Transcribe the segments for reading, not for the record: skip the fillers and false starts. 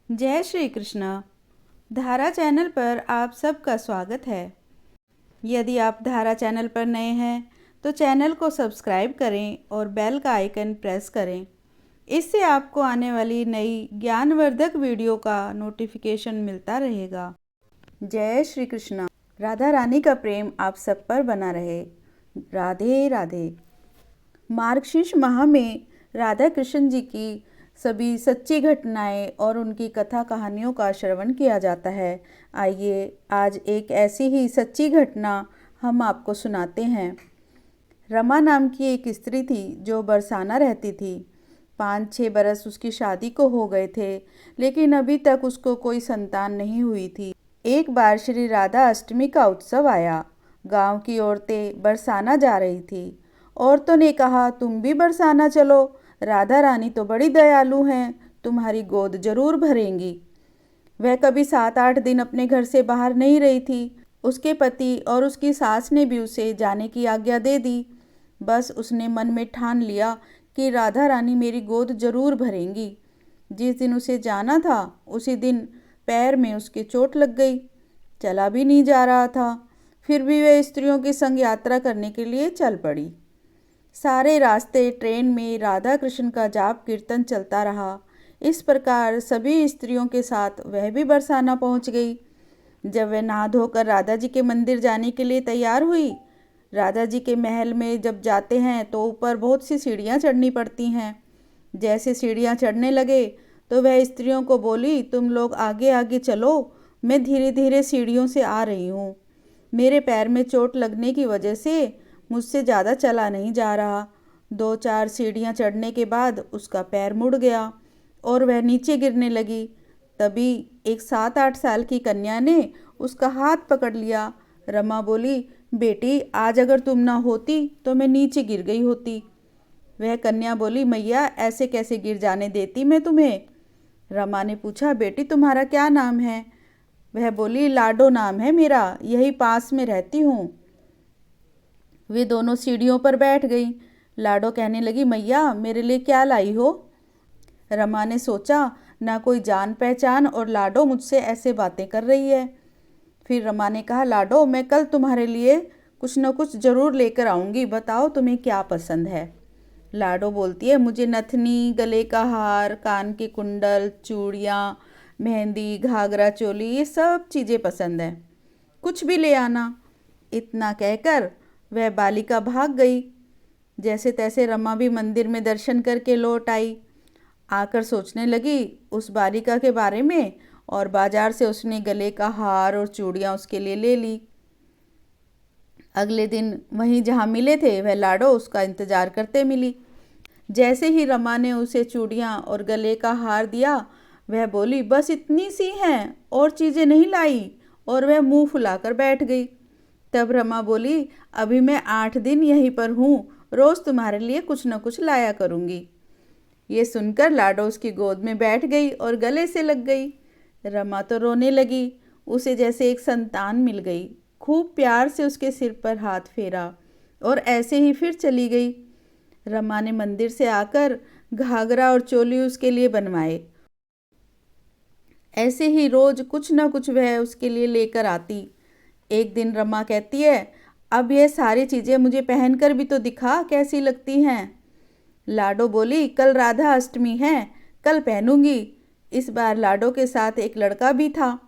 जय श्री कृष्ण। धारा चैनल पर आप सबका स्वागत है। यदि आप धारा चैनल पर नए हैं तो चैनल को सब्सक्राइब करें और बेल का आइकन प्रेस करें। इससे आपको आने वाली नई ज्ञानवर्धक वीडियो का नोटिफिकेशन मिलता रहेगा। जय श्री कृष्ण। राधा रानी का प्रेम आप सब पर बना रहे। राधे राधे। मार्गशीर्ष माह में राधा कृष्ण जी की सभी सच्ची घटनाएं और उनकी कथा कहानियों का श्रवण किया जाता है। आइए आज एक ऐसी ही सच्ची घटना हम आपको सुनाते हैं। रमा नाम की एक स्त्री थी जो बरसाना रहती थी। 5-6 बरस उसकी शादी को हो गए थे, लेकिन अभी तक उसको कोई संतान नहीं हुई थी। एक बार श्री राधा अष्टमी का उत्सव आया। गांव की औरतें बरसाना जा रही थी। औरतों ने कहा, तुम भी बरसाना चलो, राधा रानी तो बड़ी दयालु हैं, तुम्हारी गोद जरूर भरेंगी। वह कभी 7-8 दिन अपने घर से बाहर नहीं रही थी। उसके पति और उसकी सास ने भी उसे जाने की आज्ञा दे दी। बस उसने मन में ठान लिया कि राधा रानी मेरी गोद जरूर भरेंगी। जिस दिन उसे जाना था उसी दिन पैर में उसके चोट लग गई। चला भी नहीं जा रहा था। फिर भी वह स्त्रियों के संग यात्रा करने के लिए चल पड़ी। सारे रास्ते ट्रेन में राधा कृष्ण का जाप कीर्तन चलता रहा। इस प्रकार सभी स्त्रियों के साथ वह भी बरसाना पहुंच गई। जब वह नहा धोकर राधा जी के मंदिर जाने के लिए तैयार हुई, राधा जी के महल में जब जाते हैं तो ऊपर बहुत सी सीढ़ियाँ चढ़नी पड़ती हैं। जैसे सीढ़ियाँ चढ़ने लगे तो वह स्त्रियों को बोली, तुम लोग आगे आगे चलो, मैं धीरे धीरे सीढ़ियों से आ रही हूँ। मेरे पैर में चोट लगने की वजह से मुझसे ज़्यादा चला नहीं जा रहा। 2-4 सीढ़ियाँ चढ़ने के बाद उसका पैर मुड़ गया और वह नीचे गिरने लगी। तभी एक 7-8 साल की कन्या ने उसका हाथ पकड़ लिया। रमा बोली, बेटी आज अगर तुम ना होती तो मैं नीचे गिर गई होती। वह कन्या बोली, मैया ऐसे कैसे गिर जाने देती मैं तुम्हें। रमा ने पूछा, बेटी तुम्हारा क्या नाम है। वह बोली, लाडो नाम है मेरा, यही पास में रहती हूँ। वे दोनों सीढ़ियों पर बैठ गई। लाडो कहने लगी, मैया मेरे लिए क्या लाई हो। रमा ने सोचा, ना कोई जान पहचान और लाडो मुझसे ऐसे बातें कर रही है। फिर रमा ने कहा, लाडो मैं कल तुम्हारे लिए कुछ न कुछ जरूर लेकर आऊंगी, बताओ तुम्हें क्या पसंद है। लाडो बोलती है, मुझे नथनी, गले का हार, कान के कुंडल, चूड़ियाँ, मेहंदी, घाघरा चोली, ये सब चीज़ें पसंद है, कुछ भी ले आना। इतना कहकर वह बालिका भाग गई। जैसे तैसे रमा भी मंदिर में दर्शन करके लौट आई। आकर सोचने लगी उस बालिका के बारे में और बाजार से उसने गले का हार और चूड़ियाँ उसके लिए ले ली। अगले दिन वहीं जहाँ मिले थे वह लाडो उसका इंतजार करते मिली। जैसे ही रमा ने उसे चूड़ियाँ और गले का हार दिया, वह बोली, बस इतनी सी हैं और चीज़ें नहीं लाई, और वह मुंह फुलाकर बैठ गई। तब रमा बोली, अभी मैं 8 दिन यहीं पर हूँ, रोज़ तुम्हारे लिए कुछ न कुछ लाया करूँगी। ये सुनकर लाडो उसकी गोद में बैठ गई और गले से लग गई। रमा तो रोने लगी, उसे जैसे एक संतान मिल गई। खूब प्यार से उसके सिर पर हाथ फेरा और ऐसे ही फिर चली गई। रमा ने मंदिर से आकर घाघरा और चोली उसके लिए बनवाए। ऐसे ही रोज कुछ न कुछ वह उसके लिए लेकर आती। एक दिन रमा कहती है, अब यह सारी चीज़ें मुझे पहनकर भी तो दिखा कैसी लगती हैं। लाडो बोली, कल राधा अष्टमी है, कल पहनूंगी। इस बार लाडो के साथ एक लड़का भी था।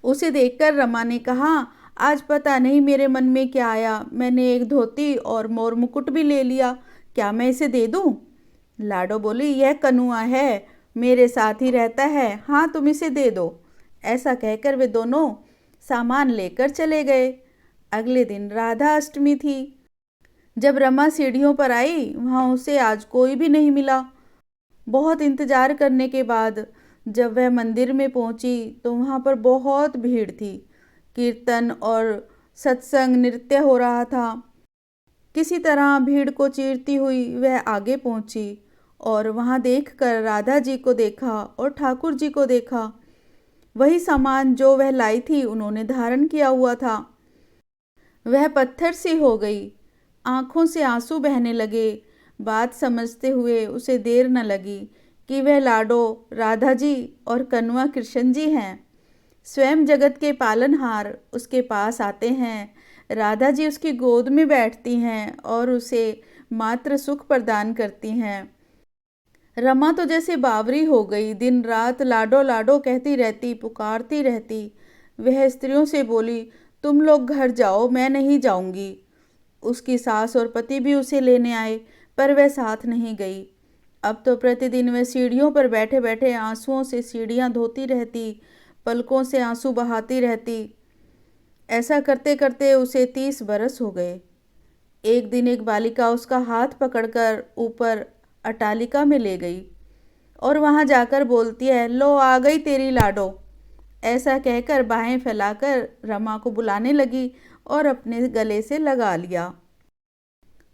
उसे देखकर रमा ने कहा, आज पता नहीं मेरे मन में क्या आया, मैंने एक धोती और मोर मुकुट भी ले लिया, क्या मैं इसे दे दूं। लाडो बोली, यह कनुआ है, मेरे साथ ही रहता है, हाँ तुम इसे दे दो। ऐसा कहकर वे दोनों सामान लेकर चले गए। अगले दिन राधा अष्टमी थी। जब रमा सीढ़ियों पर आई वहाँ उसे आज कोई भी नहीं मिला। बहुत इंतजार करने के बाद जब वह मंदिर में पहुंची तो वहाँ पर बहुत भीड़ थी। कीर्तन और सत्संग नृत्य हो रहा था। किसी तरह भीड़ को चीरती हुई वह आगे पहुंची और वहाँ देखकर राधा जी को देखा और ठाकुर जी को देखा। वही सामान जो वह लाई थी उन्होंने धारण किया हुआ था। वह पत्थर सी हो गई, आंखों से आंसू बहने लगे। बात समझते हुए उसे देर न लगी कि वह लाडो राधा जी और कन्वा कृष्ण जी हैं। स्वयं जगत के पालनहार उसके पास आते हैं। राधा जी उसकी गोद में बैठती हैं और उसे मात्र सुख प्रदान करती हैं। रमा तो जैसे बावरी हो गई, दिन रात लाडो लाडो कहती रहती, पुकारती रहती। वह स्त्रियों से बोली, तुम लोग घर जाओ, मैं नहीं जाऊंगी। उसकी सास और पति भी उसे लेने आए, पर वह साथ नहीं गई। अब तो प्रतिदिन वह सीढ़ियों पर बैठे बैठे आंसुओं से सीढ़ियां धोती रहती, पलकों से आंसू बहाती रहती। ऐसा करते करते उसे 30 बरस हो गए। एक दिन एक बालिका उसका हाथ पकड़कर ऊपर अटालिका में ले गई और वहां जाकर बोलती है, लो आ गई तेरी लाडो। ऐसा कहकर बाहें फैलाकर रमा को बुलाने लगी और अपने गले से लगा लिया।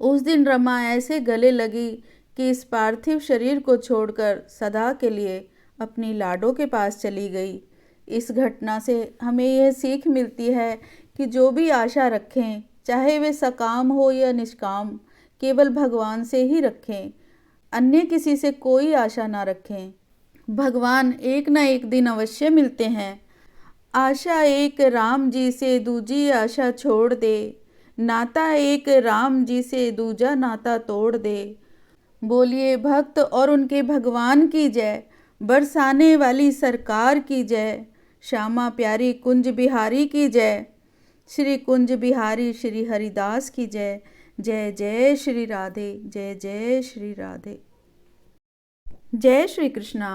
उस दिन रमा ऐसे गले लगी कि इस पार्थिव शरीर को छोड़कर सदा के लिए अपनी लाडो के पास चली गई। इस घटना से हमें यह सीख मिलती है कि जो भी आशा रखें, चाहे वे सकाम हो या निष्काम, केवल भगवान से ही रखें, अन्य किसी से कोई आशा ना रखें। भगवान एक ना एक दिन अवश्य मिलते हैं। आशा एक राम जी से दूजी आशा छोड़ दे, नाता एक राम जी से दूजा नाता तोड़ दे। बोलिए भक्त और उनके भगवान की जय, बरसाने वाली सरकार की जय, श्यामा प्यारी कुंज बिहारी की जय, श्री कुंज बिहारी श्री हरिदास की जय। जय जय श्री राधे, जय जय श्री राधे। जय श्री कृष्णा।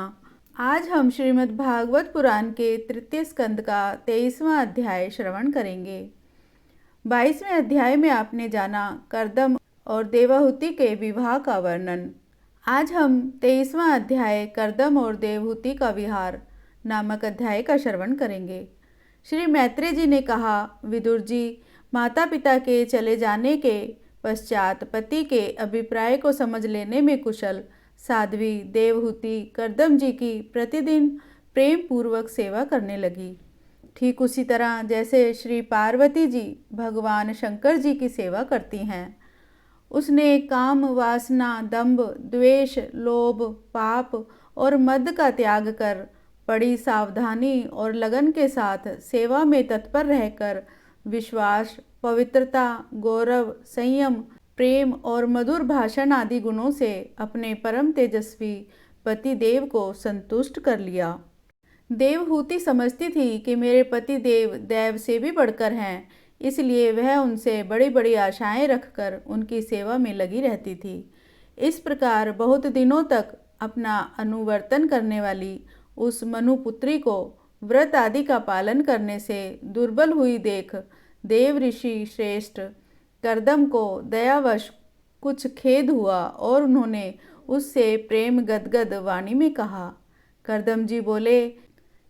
आज हम श्रीमद् भागवत पुराण के तृतीय स्कंद का 23वां अध्याय श्रवण करेंगे। 22वें अध्याय में आपने जाना कर्दम और देवहूति के विवाह का वर्णन। आज हम 23वां अध्याय कर्दम और देवहूति का विहार नामक अध्याय का श्रवण करेंगे। श्री मैत्रेय जी ने कहा, विदुर जी, माता पिता के चले जाने के पश्चात पति के अभिप्राय को समझ लेने में कुशल साध्वी देवहूति कर्दम जी की प्रतिदिन प्रेम पूर्वक सेवा करने लगी। ठीक उसी तरह जैसे श्री पार्वती जी भगवान शंकर जी की सेवा करती हैं। उसने काम, वासना, दंभ, द्वेष, लोभ, पाप और मद का त्याग कर बड़ी सावधानी और लगन के साथ सेवा में तत्पर रहकर विश्वास, पवित्रता, गौरव, संयम, प्रेम और मधुर भाषण आदि गुणों से अपने परम तेजस्वी पति देव को संतुष्ट कर लिया। देवहूति समझती थी कि मेरे पति देव दैव से भी बढ़कर हैं, इसलिए वह उनसे बड़ी बड़ी आशाएं रखकर उनकी सेवा में लगी रहती थी। इस प्रकार बहुत दिनों तक अपना अनुवर्तन करने वाली उस मनुपुत्री को व्रत आदि का पालन करने से दुर्बल हुई देख देव ऋषि श्रेष्ठ कर्दम को दयावश कुछ खेद हुआ और उन्होंने उससे प्रेम गदगद वाणी में कहा। कर्दम जी बोले,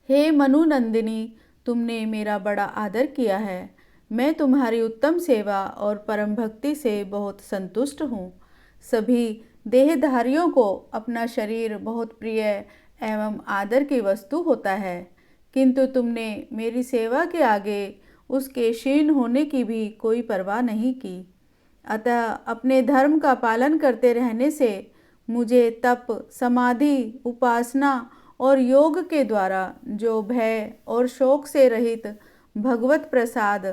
हे मनुनंदिनी, तुमने मेरा बड़ा आदर किया है। मैं तुम्हारी उत्तम सेवा और परम भक्ति से बहुत संतुष्ट हूँ। सभी देहधारियों को अपना शरीर बहुत प्रिय एवं आदर की वस्तु होता है, किंतु तुमने मेरी सेवा के आगे उसके क्षीण होने की भी कोई परवाह नहीं की। अतः अपने धर्म का पालन करते रहने से मुझे तप, समाधि, उपासना और योग के द्वारा जो भय और शोक से रहित भगवत प्रसाद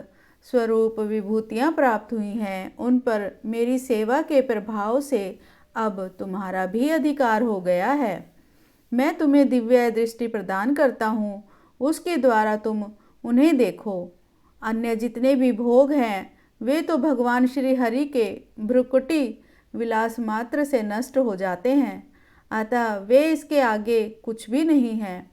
स्वरूप विभूतियाँ प्राप्त हुई हैं, उन पर मेरी सेवा के प्रभाव से अब तुम्हारा भी अधिकार हो गया है। मैं तुम्हें दिव्य दृष्टि प्रदान करता हूँ, उसके द्वारा तुम उन्हें देखो। अन्य जितने भी भोग हैं वे तो भगवान श्री हरि के भ्रुकुटी विलास मात्र से नष्ट हो जाते हैं, अतः वे इसके आगे कुछ भी नहीं हैं।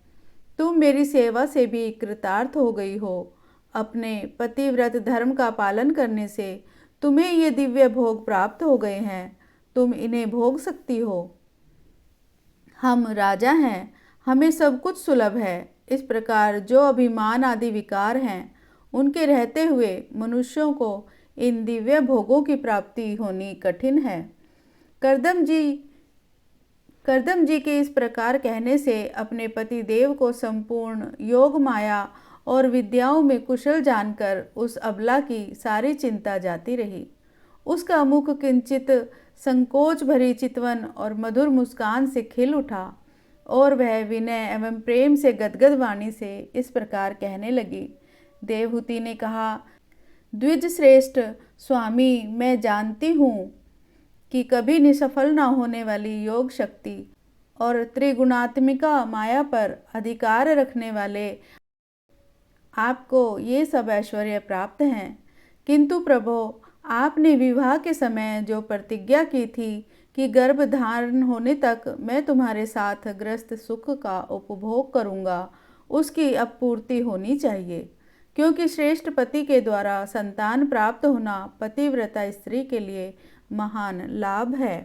तुम मेरी सेवा से भी कृतार्थ हो गई हो। अपने पतिव्रत धर्म का पालन करने से तुम्हें ये दिव्य भोग प्राप्त हो गए हैं, तुम इन्हें भोग सकती हो। हम राजा हैं, हमें सब कुछ सुलभ है। इस प्रकार जो अभिमान आदि विकार हैं, उनके रहते हुए मनुष्यों को इन दिव्य भोगों की प्राप्ति होनी कठिन है। कर्दम जी के इस प्रकार कहने से अपने पति देव को संपूर्ण योग माया और विद्याओं में कुशल जानकर उस अबला की सारी चिंता जाती रही। उसका मुख किंचित संकोच भरी चितवन और मधुर मुस्कान से खिल उठा। और वह विनय एवं प्रेम से गदगद वाणी से इस प्रकार कहने लगी। देवहूति ने कहा, द्विज श्रेष्ठ स्वामी, मैं जानती हूँ कि कभी निसफल न होने वाली योग शक्ति और त्रिगुणात्मिका माया पर अधिकार रखने वाले आपको ये सब ऐश्वर्य प्राप्त हैं, किंतु प्रभो, आपने विवाह के समय जो प्रतिज्ञा की थी कि गर्भ धारण होने तक मैं तुम्हारे साथ ग्रस्त सुख का उपभोग करूँगा, उसकी अब पूर्ति होनी चाहिए, क्योंकि श्रेष्ठ पति के द्वारा संतान प्राप्त होना पतिव्रता स्त्री के लिए महान लाभ है।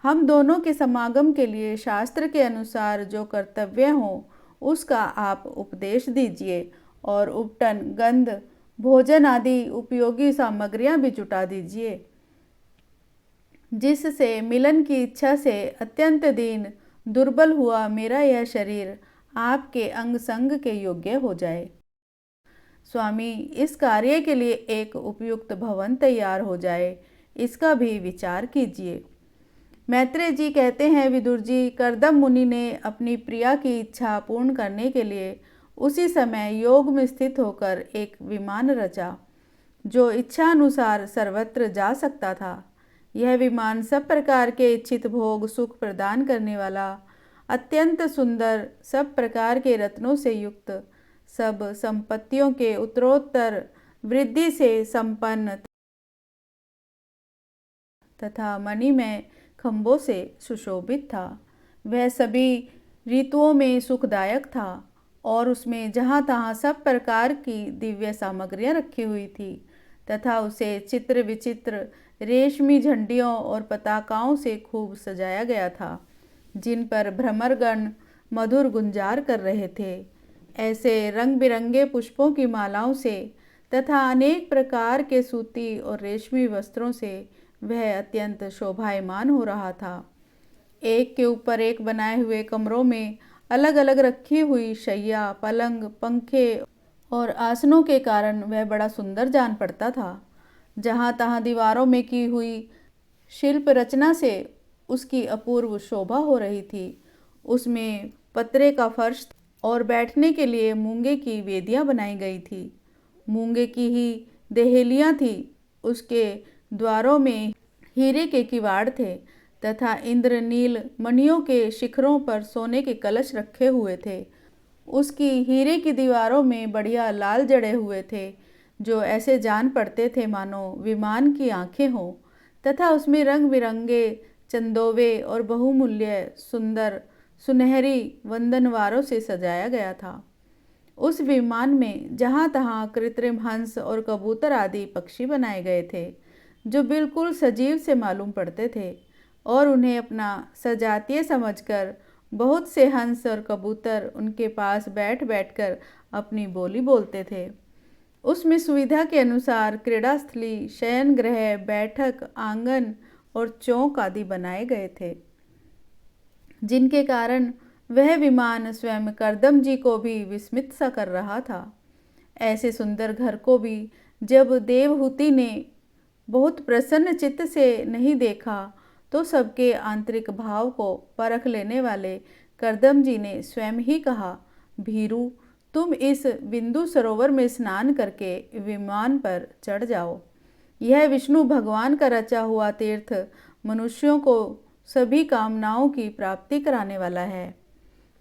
हम दोनों के समागम के लिए शास्त्र के अनुसार जो कर्तव्य हो उसका आप उपदेश दीजिए और उपटन, गंध, भोजन आदि उपयोगी सामग्रियां भी जुटा दीजिए, जिससे मिलन की इच्छा से अत्यंत दीन दुर्बल हुआ मेरा यह शरीर आपके अंग संग के योग्य हो जाए। स्वामी, इस कार्य के लिए एक उपयुक्त भवन तैयार हो जाए, इसका भी विचार कीजिए। मैत्रेय जी कहते हैं, विदुर जी, कर्दम मुनि ने अपनी प्रिया की इच्छा पूर्ण करने के लिए उसी समय योग में स्थित होकर एक विमान रचा, जो इच्छा अनुसार सर्वत्र जा सकता था। यह विमान सब प्रकार के इच्छित भोग सुख प्रदान करने वाला, अत्यंत सुंदर, सब प्रकार के रत्नों से युक्त, सब संपत्तियों के उत्तरोत्तर वृद्धि से संपन्न तथा मणिमय खंभों से सुशोभित था। वह सभी ऋतुओं में सुखदायक था और उसमें जहाँ तहाँ सब प्रकार की दिव्य सामग्रियाँ रखी हुई थी तथा उसे चित्र विचित्र रेशमी झंडियों और पताकाओं से खूब सजाया गया था, जिन पर भ्रमरगण मधुर गुंजार कर रहे थे। ऐसे रंग बिरंगे पुष्पों की मालाओं से तथा अनेक प्रकार के सूती और रेशमी वस्त्रों से वह अत्यंत शोभायमान हो रहा था। एक के ऊपर एक बनाए हुए कमरों में अलग अलग रखी हुई शैया, पलंग, पंखे और आसनों के कारण वह बड़ा सुंदर जान पड़ता था। जहाँ तहाँ दीवारों में की हुई शिल्प रचना से उसकी अपूर्व शोभा हो रही थी। उसमें पत्रे का फर्श और बैठने के लिए मूंगे की वेदियाँ बनाई गई थी। मूंगे की ही देहलियाँ थी। उसके द्वारों में हीरे के किवाड़ थे तथा इंद्रनील मणियों के शिखरों पर सोने के कलश रखे हुए थे। उसकी हीरे की दीवारों में बढ़िया लाल जड़े हुए थे, जो ऐसे जान पड़ते थे मानो विमान की आंखें हों, तथा उसमें रंग बिरंगे चंदोवे और बहुमूल्य सुंदर सुनहरी वंदनवारों से सजाया गया था। उस विमान में जहाँ तहाँ कृत्रिम हंस और कबूतर आदि पक्षी बनाए गए थे, जो बिल्कुल सजीव से मालूम पड़ते थे, और उन्हें अपना सजातीय समझकर बहुत से हंस और कबूतर उनके पास बैठ बैठकर अपनी बोली बोलते थे। उसमें सुविधा के अनुसार क्रीड़ास्थली, शयन गृह, बैठक, आंगन और चौक आदि बनाए गए थे, जिनके कारण वह विमान स्वयं कर्दम जी को भी विस्मित सा कर रहा था। ऐसे सुंदर घर को भी जब देवहूति ने बहुत प्रसन्न चित्त से नहीं देखा, तो सबके आंतरिक भाव को परख लेने वाले कर्दम जी ने स्वयं ही कहा, भीरू, तुम इस बिंदु सरोवर में स्नान करके विमान पर चढ़ जाओ। यह विष्णु भगवान का रचा हुआ तीर्थ मनुष्यों को सभी कामनाओं की प्राप्ति कराने वाला है।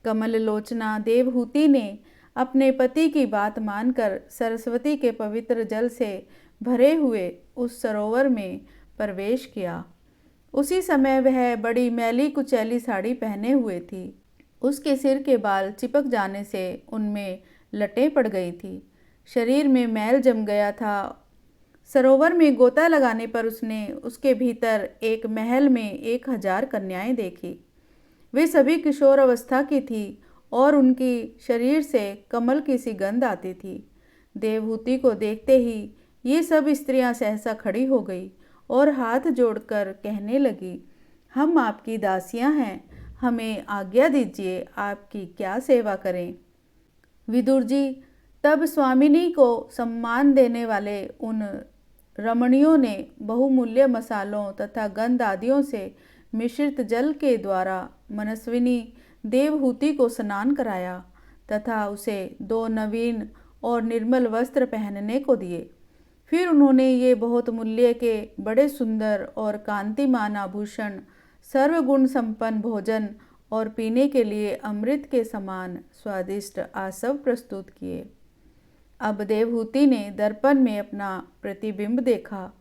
कमल लोचना देवहूति ने अपने पति की बात मानकर सरस्वती के पवित्र जल से भरे हुए उस सरोवर में प्रवेश किया। उसी समय वह बड़ी मैली कुचैली साड़ी पहने हुए थी। उसके सिर के बाल चिपक जाने से उनमें लटें पड़ गई थी। शरीर में मैल जम गया था। सरोवर में गोता लगाने पर उसने उसके भीतर एक महल में 1000 कन्याएं देखी। वे सभी किशोर अवस्था की थी और उनकी शरीर से कमल की सी गंध आती थी। देवहूति को देखते ही ये सब स्त्रियां सहसा खड़ी हो गई और हाथ जोड़कर कहने लगी, हम आपकी दासियां हैं, हमें आज्ञा दीजिए, आपकी क्या सेवा करें। विदुर जी, तब स्वामिनी को सम्मान देने वाले उन रमणियों ने बहुमूल्य मसालों तथा गंध आदियों से मिश्रित जल के द्वारा मनस्विनी देवहूति को स्नान कराया तथा उसे 2 नवीन और निर्मल वस्त्र पहनने को दिए। फिर उन्होंने ये बहुत मूल्य के बड़े सुंदर और कांतिमान आभूषण, सर्वगुण संपन्न भोजन और पीने के लिए अमृत के समान स्वादिष्ट आसव प्रस्तुत किए। अब देवहूति ने दर्पण में अपना प्रतिबिंब देखा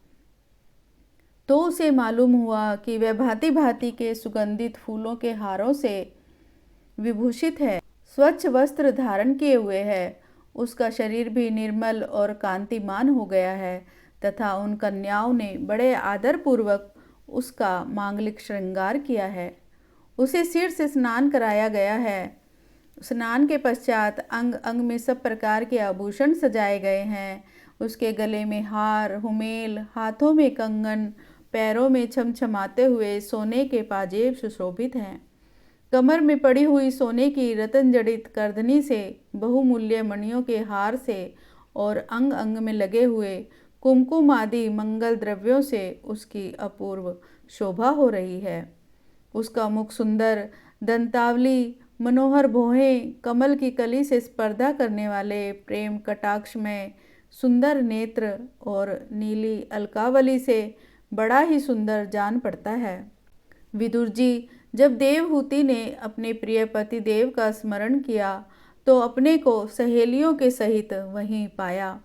तो उसे मालूम हुआ कि वह भांति भांति के सुगंधित फूलों के हारों से विभूषित है, स्वच्छ वस्त्र धारण किए हुए है। उसका शरीर भी निर्मल और कांतिमान हो गया है तथा उन कन्याओं ने बड़े आदर पूर्वक उसका मांगलिक श्रृंगार किया है। उसे सिर से स्नान कराया गया है। स्नान के पश्चात अंग अंग में सब प्रकार के आभूषण सजाए गए हैं। उसके गले में हार, हुमेल, हाथों में कंगन, पैरों में छमछमाते हुए सोने के पाजेब सुशोभित हैं। कमर में पड़ी हुई सोने की रतन जड़ित करधनी से, बहुमूल्य मणियों के हार से और अंग अंग में लगे हुए कुमकुम आदि मंगल द्रव्यों से उसकी अपूर्व शोभा हो रही है। उसका मुख सुंदर, दंतावली, मनोहर भौहें, कमल की कली से स्पर्धा करने वाले प्रेम कटाक्ष में सुंदर नेत्र और नीली अलकावली से बड़ा ही सुंदर जान पड़ता है। विदुर जी, जब देवहूति ने अपने प्रिय पति देव का स्मरण किया तो अपने को सहेलियों के सहित वहीं पाया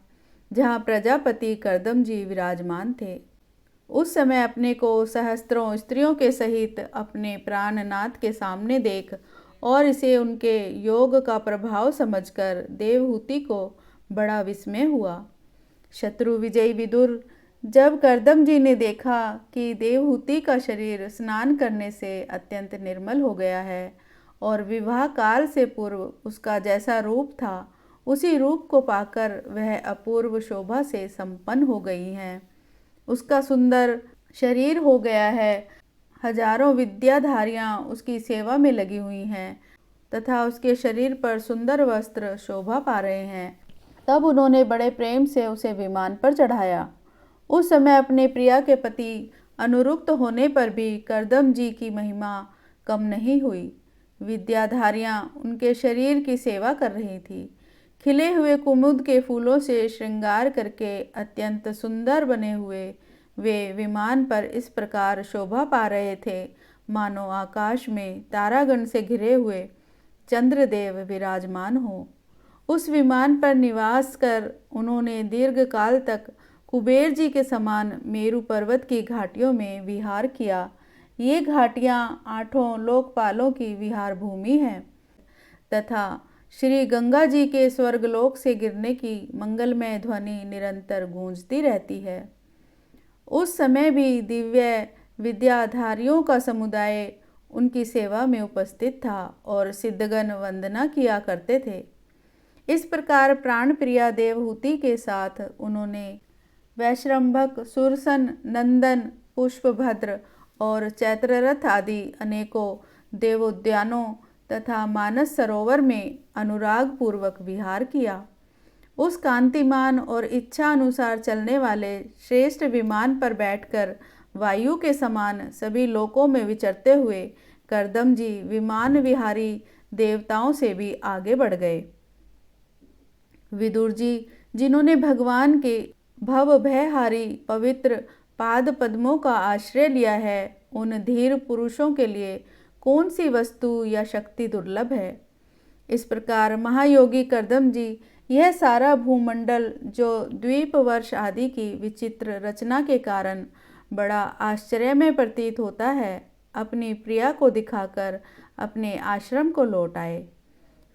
जहाँ प्रजापति कर्दम जी विराजमान थे। उस समय अपने को सहस्त्रों स्त्रियों के सहित अपने प्राणनाथ के सामने देख और इसे उनके योग का प्रभाव समझकर देवहूति को बड़ा विस्मय हुआ। शत्रु विजयी विदुर, जब कर्दम जी ने देखा कि देवहूति का शरीर स्नान करने से अत्यंत निर्मल हो गया है और विवाह काल से पूर्व उसका जैसा रूप था उसी रूप को पाकर वह अपूर्व शोभा से संपन्न हो गई हैं, उसका सुंदर शरीर हो गया है, हजारों विद्याधारियाँ उसकी सेवा में लगी हुई हैं तथा उसके शरीर पर सुंदर वस्त्र शोभा पा रहे हैं, तब उन्होंने बड़े प्रेम से उसे विमान पर चढ़ाया। उस समय अपने प्रिया के पति अनुरुक्त होने पर भी कर्दम जी की महिमा कम नहीं हुई। विद्याधारियाँ उनके शरीर की सेवा कर रही थी। खिले हुए कुमुद के फूलों से श्रृंगार करके अत्यंत सुंदर बने हुए वे विमान पर इस प्रकार शोभा पा रहे थे मानो आकाश में तारागण से घिरे हुए चंद्रदेव विराजमान हो। उस विमान पर निवास कर उन्होंने दीर्घ काल तक कुबेर जी के समान मेरु पर्वत की घाटियों में विहार किया। ये घाटियाँ 8 लोकपालों की विहार भूमि हैं तथा श्री गंगा जी के स्वर्गलोक से गिरने की मंगलमय ध्वनि निरंतर गूंजती रहती है। उस समय भी दिव्य विद्याधारियों का समुदाय उनकी सेवा में उपस्थित था और सिद्धगण वंदना किया करते थे। इस प्रकार प्राण प्रिया देवहूति के साथ उन्होंने वैश्रम्भक, सुरसन, नंदन, पुष्पभद्र और चैत्ररथ आदि अनेकों देवोद्यानों तथा मानस सरोवर में अनुराग पूर्वक विहार किया। उस कांतिमान और इच्छा अनुसार चलने वाले श्रेष्ठ विमान पर बैठकर वायु के समान सभी लोकों में विचरते हुए कर्दम जी विमान विहारी देवताओं से भी आगे बढ़ गए। विदुर जी, जिन्होंने भगवान के भव भयहारी पवित्र पाद पद्मों का आश्रय लिया है, उन धीर पुरुषों के लिए कौन सी वस्तु या शक्ति दुर्लभ है। इस प्रकार महायोगी कर्दम जी यह सारा भूमंडल जो द्वीप वर्ष आदि की विचित्र रचना के कारण बड़ा आश्चर्यमय प्रतीत होता है, अपनी प्रिया को दिखाकर अपने आश्रम को लौट आए।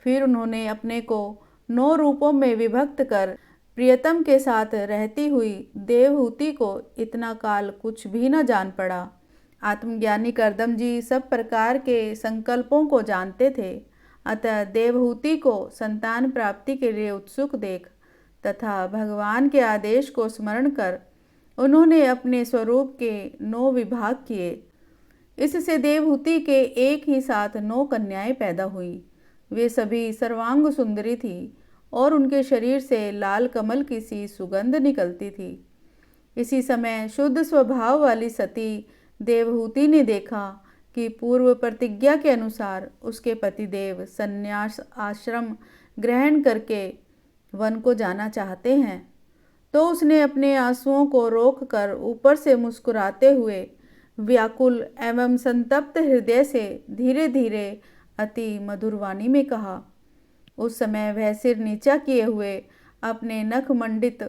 फिर उन्होंने अपने को 9 रूपों में विभक्त कर प्रियतम के साथ रहती हुई देवहूति को इतना काल कुछ भी न जान पड़ा। आत्मज्ञानी कर्दम जी सब प्रकार के संकल्पों को जानते थे, अतः देवहूति को संतान प्राप्ति के लिए उत्सुक देख तथा भगवान के आदेश को स्मरण कर उन्होंने अपने स्वरूप के 9 विभाग किए। इससे देवहूति के एक ही साथ 9 कन्याएं पैदा हुई। वे सभी सर्वांग सुंदरी थी और उनके शरीर से लाल कमल की सी सुगंध निकलती थी। इसी समय शुद्ध स्वभाव वाली सती देवहूति ने देखा कि पूर्व प्रतिज्ञा के अनुसार उसके पतिदेव संन्यास आश्रम ग्रहण करके वन को जाना चाहते हैं, तो उसने अपने आंसुओं को रोककर ऊपर से मुस्कुराते हुए व्याकुल एवं संतप्त हृदय से धीरे धीरे अति मधुर वाणी में कहा। उस समय वह सिर नीचा किए हुए अपने नख मंडित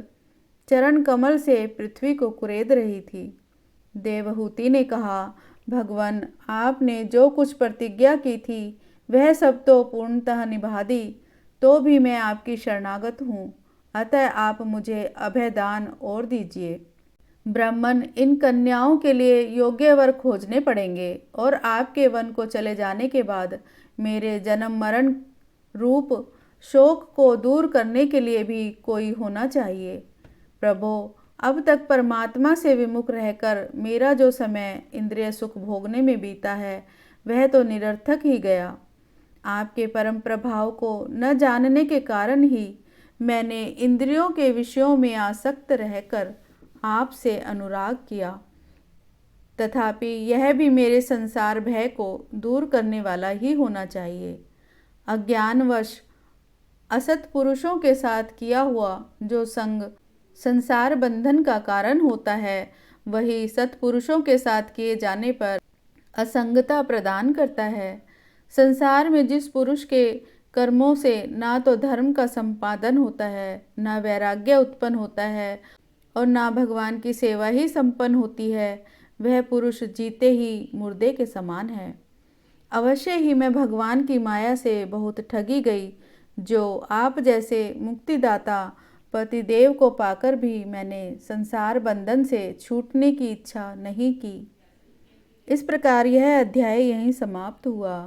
चरण कमल से पृथ्वी को कुरेद रही थी। देवहूति ने कहा, भगवान, आपने जो कुछ प्रतिज्ञा की थी वह सब तो पूर्णतः निभा दी, तो भी मैं आपकी शरणागत हूँ, अतः आप मुझे अभयदान और दीजिए। ब्राह्मण, इन कन्याओं के लिए योग्य वर खोजने पड़ेंगे और आपके वन को चले जाने के बाद मेरे जन्म मरण रूप शोक को दूर करने के लिए भी कोई होना चाहिए। प्रभो, अब तक परमात्मा से विमुख रहकर मेरा जो समय इंद्रिय सुख भोगने में बीता है वह तो निरर्थक ही गया। आपके परम प्रभाव को न जानने के कारण ही मैंने इंद्रियों के विषयों में आसक्त रहकर आपसे अनुराग किया। तथापि यह भी मेरे संसार भय को दूर करने वाला ही होना चाहिए। अज्ञानवश असत पुरुषों के साथ किया हुआ जो संग संसार बंधन का कारण होता है, वही सत्पुरुषों के साथ किए जाने पर असंगता प्रदान करता है। संसार में जिस पुरुष के कर्मों से ना तो धर्म का संपादन होता है, ना वैराग्य उत्पन्न होता है और ना भगवान की सेवा ही संपन्न होती है, वह पुरुष जीते ही मुर्दे के समान है। अवश्य ही मैं भगवान की माया से बहुत ठगी गई, जो आप जैसे मुक्तिदाता पतिदेव को पाकर भी मैंने संसार बंधन से छूटने की इच्छा नहीं की। इस प्रकार यह अध्याय यहीं समाप्त हुआ।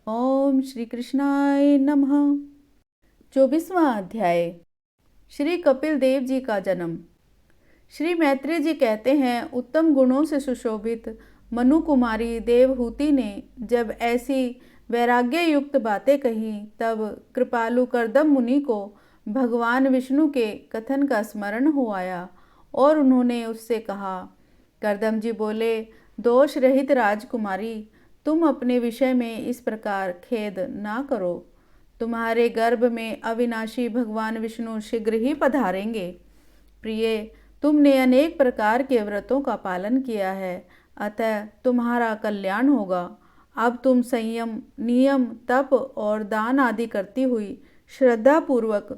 ओम श्री कृष्णाय नमः। 24वां अध्याय। श्री कपिल देव जी का जन्म। श्री मैत्रेय जी कहते हैं, उत्तम गुणों से सुशोभित मनु कुमारी देवहूति ने जब ऐसी वैराग्य युक्त बातें कही, तब कृपालु कर्दम मुनि को भगवान विष्णु के कथन का स्मरण हो आया और उन्होंने उससे कहा। कर्दम जी बोले, दोष रहित राजकुमारी, तुम अपने विषय में इस प्रकार खेद ना करो। तुम्हारे गर्भ में अविनाशी भगवान विष्णु शीघ्र ही पधारेंगे। प्रिय, तुमने अनेक प्रकार के व्रतों का पालन किया है, अतः तुम्हारा कल्याण होगा। अब तुम संयम, नियम, तप और दान आदि करती हुई श्रद्धा पूर्वक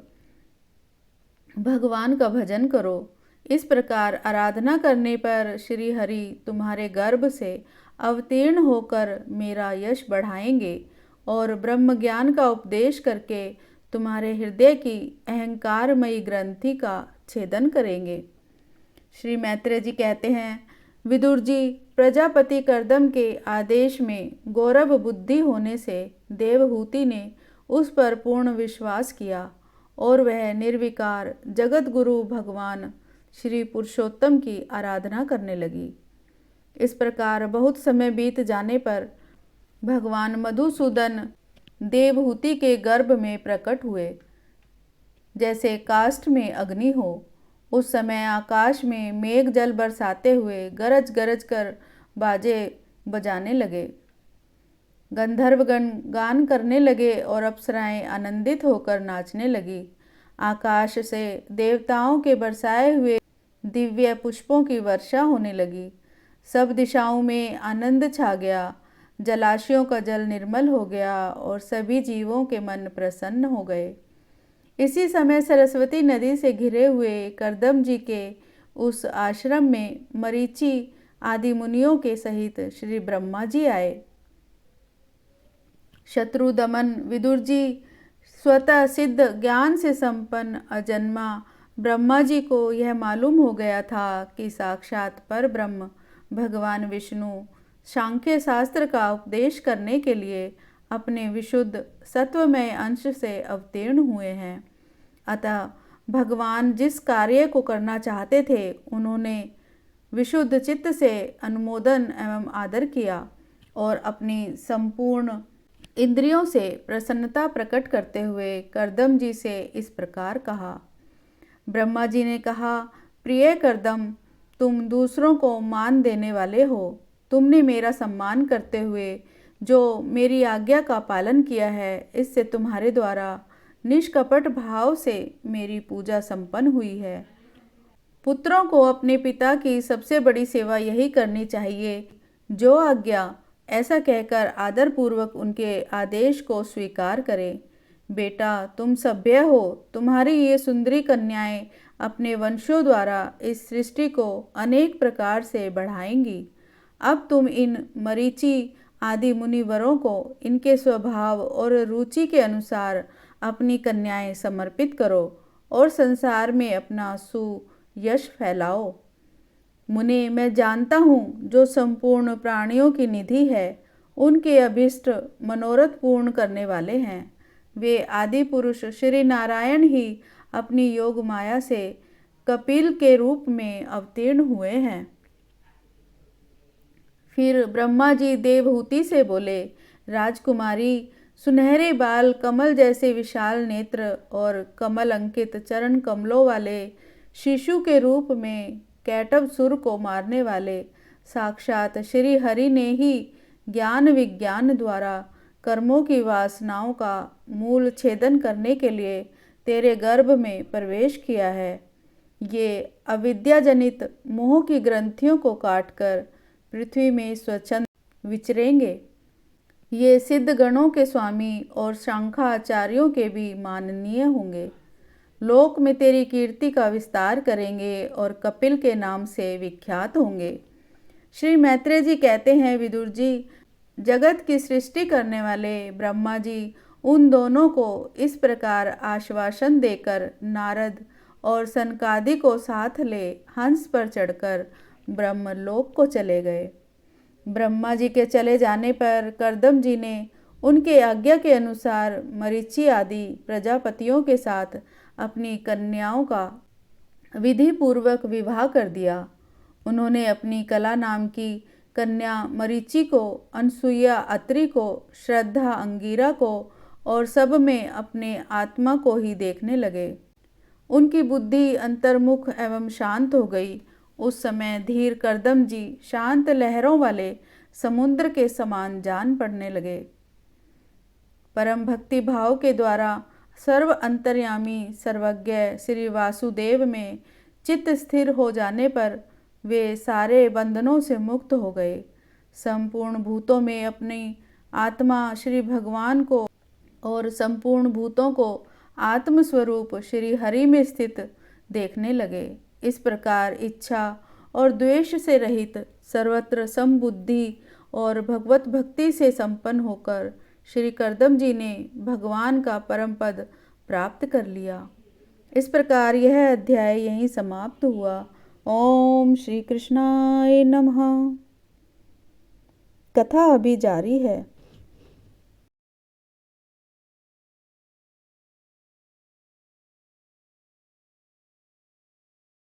भगवान का भजन करो। इस प्रकार आराधना करने पर श्री हरि तुम्हारे गर्भ से अवतीर्ण होकर मेरा यश बढ़ाएंगे और ब्रह्म ज्ञान का उपदेश करके तुम्हारे हृदय की अहंकारमयी ग्रंथि का छेदन करेंगे। श्री मैत्रेय जी कहते हैं, विदुर जी, प्रजापति कर्दम के आदेश में गौरव बुद्धि होने से देवहूति ने उस पर पूर्ण विश्वास किया और वह निर्विकार जगत गुरु भगवान श्री पुरुषोत्तम की आराधना करने लगी। इस प्रकार बहुत समय बीत जाने पर भगवान मधुसूदन देवहूति के गर्भ में प्रकट हुए, जैसे काष्ठ में अग्नि हो। उस समय आकाश में मेघ जल बरसाते हुए गरज गरज कर बाजे बजाने लगे। गंधर्वगण गान करने लगे और अप्सराएं आनंदित होकर नाचने लगी। आकाश से देवताओं के बरसाए हुए दिव्य पुष्पों की वर्षा होने लगी। सब दिशाओं में आनंद छा गया। जलाशयों का जल निर्मल हो गया और सभी जीवों के मन प्रसन्न हो गए। इसी समय सरस्वती नदी से घिरे हुए कर्दम जी के उस आश्रम में मरीचि आदि मुनियों के सहित श्री ब्रह्मा जी आए। शत्रुदमन विदुर जी स्वतः सिद्ध ज्ञान से संपन्न अजन्मा ब्रह्मा जी को यह मालूम हो गया था कि साक्षात पर ब्रह्म भगवान विष्णु सांख्य शास्त्र का उपदेश करने के लिए अपने विशुद्ध सत्वमय अंश से अवतीर्ण हुए हैं। अतः भगवान जिस कार्य को करना चाहते थे, उन्होंने विशुद्ध चित्त से अनुमोदन एवं आदर किया और अपनी संपूर्ण इंद्रियों से प्रसन्नता प्रकट करते हुए कर्दम जी से इस प्रकार कहा। ब्रह्मा जी ने कहा, प्रिय कर्दम, तुम दूसरों को मान देने वाले हो, तुमने मेरा सम्मान करते हुए जो मेरी आज्ञा का पालन किया है, इससे तुम्हारे द्वारा निष्कपट भाव से मेरी पूजा संपन्न हुई है। पुत्रों को अपने पिता की सबसे बड़ी सेवा यही करनी चाहिए, जो आज्ञा, ऐसा कहकर आदरपूर्वक उनके आदेश को स्वीकार करें। बेटा, तुम सभ्य हो, तुम्हारी ये सुंदरी कन्याएं अपने वंशों द्वारा इस सृष्टि को अनेक प्रकार से बढ़ाएंगी। अब तुम इन मरीचि आदि मुनिवरों को इनके स्वभाव और रुचि के अनुसार अपनी कन्याएं समर्पित करो और संसार में अपना सुयश फैलाओ। मुने, मैं जानता हूँ जो संपूर्ण प्राणियों की निधि है, उनके अभिष्ट मनोरथ पूर्ण करने वाले हैं। वे आदि पुरुष श्री नारायण ही अपनी योग माया से कपिल के रूप में अवतीर्ण हुए हैं। फिर ब्रह्मा जी देवहूति से बोले, राजकुमारी, सुनहरे बाल, कमल जैसे विशाल नेत्र और कमल अंकित चरण कमलों वाले शिशु के रूप में कैटभ सुर को मारने वाले साक्षात श्री हरि ने ही ज्ञान विज्ञान द्वारा कर्मों की वासनाओं का मूल छेदन करने के लिए तेरे गर्भ में प्रवेश किया है। ये अविद्याजनित मोह की ग्रंथियों को काटकर पृथ्वी में स्वच्छंद विचरेंगे। ये सिद्ध गणों के स्वामी और शंखाचार्यों के भी माननीय होंगे। लोक में तेरी कीर्ति का विस्तार करेंगे और कपिल के नाम से विख्यात होंगे। श्री मैत्रेय जी कहते हैं, विदुर जी, जगत की सृष्टि करने वाले ब्रह्मा जी उन दोनों को इस प्रकार आश्वासन देकर नारद और सनकादि को साथ ले हंस पर चढ़कर ब्रह्मलोक को चले गए। ब्रह्मा जी के चले जाने पर कर्दम जी ने उनके आज्ञा के अनुसार मरीचि आदि प्रजापतियों के साथ अपनी कन्याओं का विधि पूर्वक विवाह कर दिया। उन्होंने अपनी कला नाम की कन्या मरीचि को, अनसुईया अत्रि को, श्रद्धा अंगिरा को और सब में अपने आत्मा को ही देखने लगे। उनकी बुद्धि अंतर्मुख एवं शांत हो गई। उस समय धीर कर्दम जी शांत लहरों वाले समुद्र के समान जान पड़ने लगे। परम भक्ति भाव के द्वारा सर्व अंतर्यामी सर्वज्ञ श्री वासुदेव में चित्त स्थिर हो जाने पर वे सारे बंधनों से मुक्त हो गए। संपूर्ण भूतों में अपनी आत्मा श्री भगवान को और संपूर्ण भूतों को आत्मस्वरूप श्री हरि में स्थित देखने लगे। इस प्रकार इच्छा और द्वेष से रहित, सर्वत्र समबुद्धि और भगवत भक्ति से संपन्न होकर श्री कर्दम जी ने भगवान का परम पद प्राप्त कर लिया। इस प्रकार यह अध्याय यहीं समाप्त हुआ। ओम श्री कृष्णाय नमः। कथा अभी जारी है।